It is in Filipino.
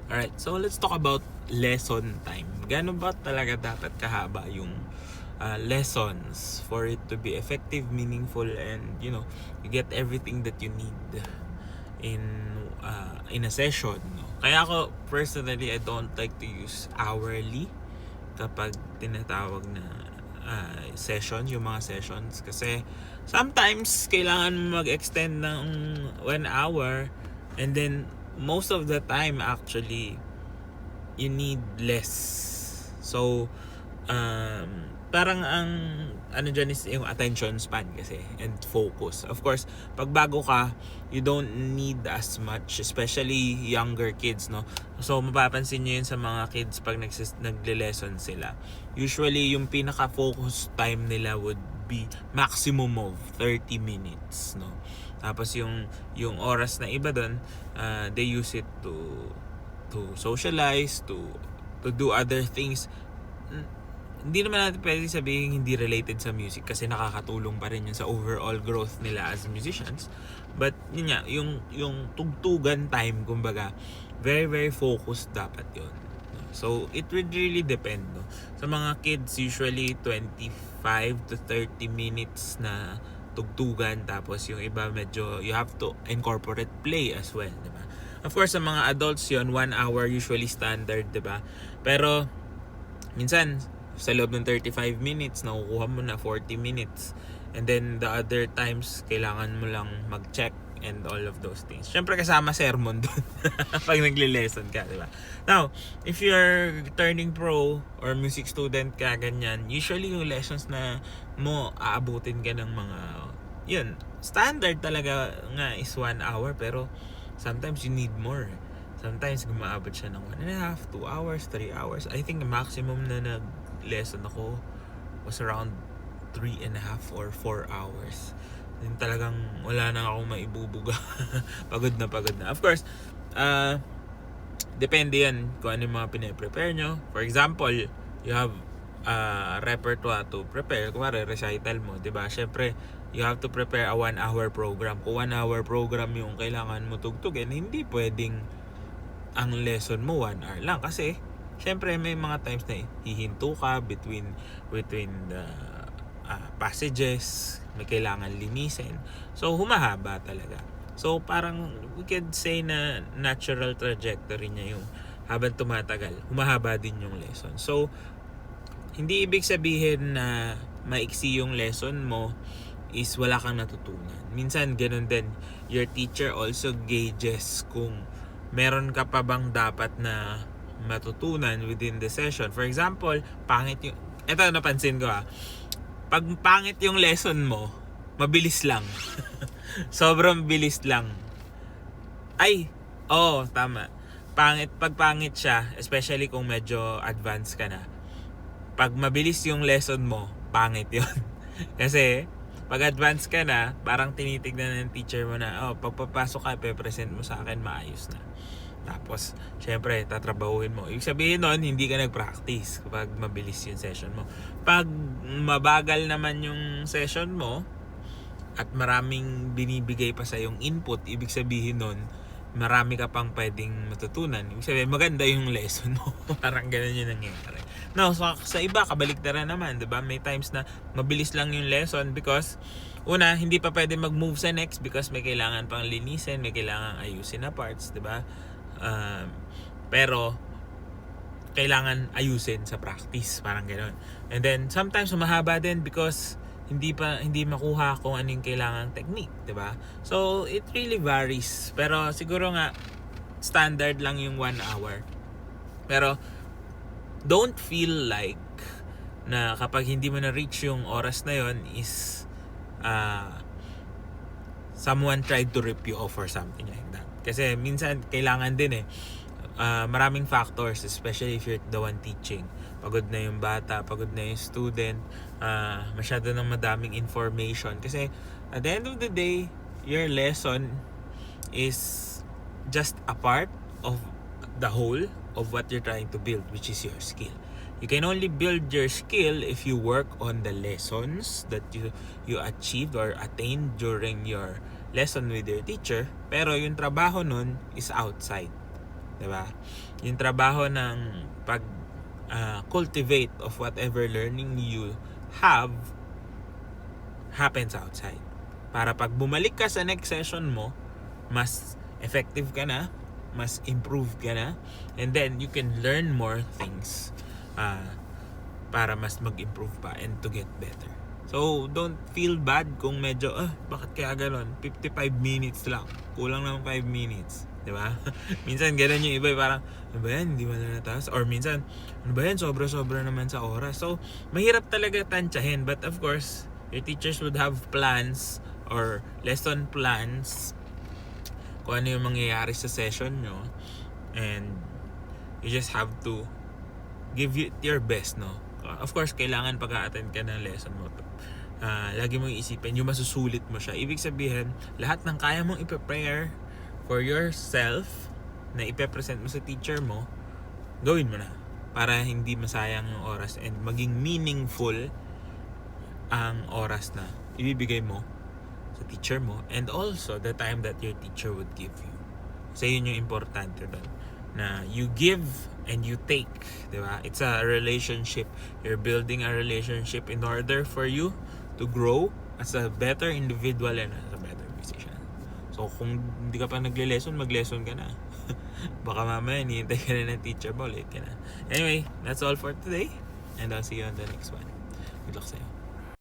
Alright, so let's talk about lesson time. Gaano ba talaga dapat kahaba yung lessons for it to be effective, meaningful, and you get everything that you need in a session, no? Kaya ako personally, I don't like to use hourly kapag tinatawag na session, yung mga sessions, kasi sometimes kailangan mo mag-extend ng 1 hour, and then most of the time actually you need less. So parang ang ano dyan is yung attention span kasi, and focus. Of course, pag bago ka, you don't need as much, especially younger kids, no? So mapapansin nyo yun sa mga kids pag nagle-lesson sila. Usually yung pinaka-focus time nila would be maximum of 30 minutes, no? Tapos yung oras na iba doon, they use it to socialize, to do other things. Hindi naman natin pwede sabihin hindi related sa music kasi nakakatulong pa rin yun sa overall growth nila as musicians. But yun nga, yung tugtugan time, kumbaga, very very focused dapat yun. So it would really depend, no? Sa mga kids, usually 25 to 30 minutes na tugtugan, tapos yung iba medyo you have to incorporate play as well, di ba? Of course, sa mga adults yon 1 hour usually standard, di ba? Pero minsan sa loob ng 35 minutes nakukuha mo na 40 minutes, and then the other times kailangan mo lang mag-check and all of those things. Syempre kasama sermon dun pag nagle-lesson ka, di ba? Now, if you're turning pro or music student ka, ganyan, usually yung lessons na mo aabutin ka ng mga yun, standard talaga nga is 1 hour, pero sometimes you need more. Sometimes gumaabot siya ng 1.5, 2 hours, 3 hours. I think the maximum na nag-lesson ako was around 3.5 or 4 hours. Then talagang wala na akong maibubuga. Pagod na. Of course, depende yan kung ano yung mga pine-prepare nyo. For example, you have repertoire to prepare. Kumari, recital mo, diba? Syempre, you have to prepare a 1 hour program. Kung 1 hour program yung kailangan mo tugtugin, hindi pwedeng ang lesson mo 1 hour lang. Kasi, syempre, may mga times na hihinto ka between the passages, may kailangan linisin. So, humahaba talaga. So, parang we could say na natural trajectory niya yung habang tumatagal, humahaba din yung lesson. So, hindi ibig sabihin na maiksi yung lesson mo is wala kang natutunan. Minsan, ganun din. Your teacher also gauges kung meron ka pa bang dapat na matutunan within the session. For example, pangit yung... Ito, napansin ko pag pangit yung lesson mo, mabilis lang. Sobrang bilis lang. Ay, tama. Pag pangit siya, especially kung medyo advanced ka na, pag mabilis yung lesson mo, pangit yun. Kasi, pag advanced ka na, parang tinitignan ng teacher mo na, pagpapasok ka, pe-present mo sa akin, maayos na. Tapos, syempre, tatrabahuin mo. Ibig sabihin nun, hindi ka nag-practice kapag mabilis yung session mo. Pag mabagal naman yung session mo, at maraming binibigay pa sa yung input, ibig sabihin nun, marami ka pang pwedeng matutunan. Ibig sabihin, maganda yung lesson mo. Parang ganun yung nangyayari. Now, sa iba, kabaliktaran naman, diba? May times na mabilis lang yung lesson because, una, hindi pa pwede mag-move sa next because may kailangan pang linisin, may kailangan ayusin na parts, diba? Pero kailangan ayusin sa practice, parang gano'n. And then sometimes mahaba din because hindi makuha kung anong kailangang technique, 'di ba? So it really varies. Pero siguro nga standard lang yung 1 hour. Pero don't feel like na kapag hindi mo na reach yung oras na yon is someone tried to rip you off or something like that. Kasi minsan kailangan din maraming factors, especially if you're the one teaching. Pagod na yung bata, pagod na yung student, masyado ng madaming information. Kasi at the end of the day, your lesson is just a part of the whole of what you're trying to build, which is your skill. You can only build your skill if you work on the lessons that you achieved or attained during your lesson with your teacher. Pero yung trabaho nun is outside. Diba? Yung trabaho ng pag cultivate of whatever learning you have happens outside. Para pag bumalik ka sa next session mo, mas effective ka na, mas improved ka na, and then you can learn more things para mas mag-improve pa and to get better. So, don't feel bad kung medyo, bakit kaya ganon? 55 minutes lang. Kulang lang 5 minutes. Diba? Minsan ganon yung iba, parang, ano ba yan? Hindi mo na natapos. Or minsan, ano ba yan? Sobra-sobra naman sa oras. So, mahirap talaga tansyahin. But of course, your teachers would have plans or lesson plans kung ano yung mangyayari sa session nyo. And you just have to give it your best, no? Of course, kailangan pag-a-attend ka ng lesson mo. Lagi mong isipin, yung masusulit mo siya. Ibig sabihin, lahat ng kaya mong i-prepare for yourself na ipe-present mo sa teacher mo, gawin mo na. Para hindi masayang yung oras and maging meaningful ang oras na ibibigay mo sa teacher mo and also the time that your teacher would give you. So yun yung importante doon, na you give and you take, diba? It's a relationship. You're building a relationship in order for you to grow as a better individual and as a better musician. So kung hindi ka pa nagle-lesson, mag-lesson ka na. Baka mamaya hinihintay ka na ng teacher mo, late ka na. Anyway, that's all for today and I'll see you on the next one. Good luck sa'yo.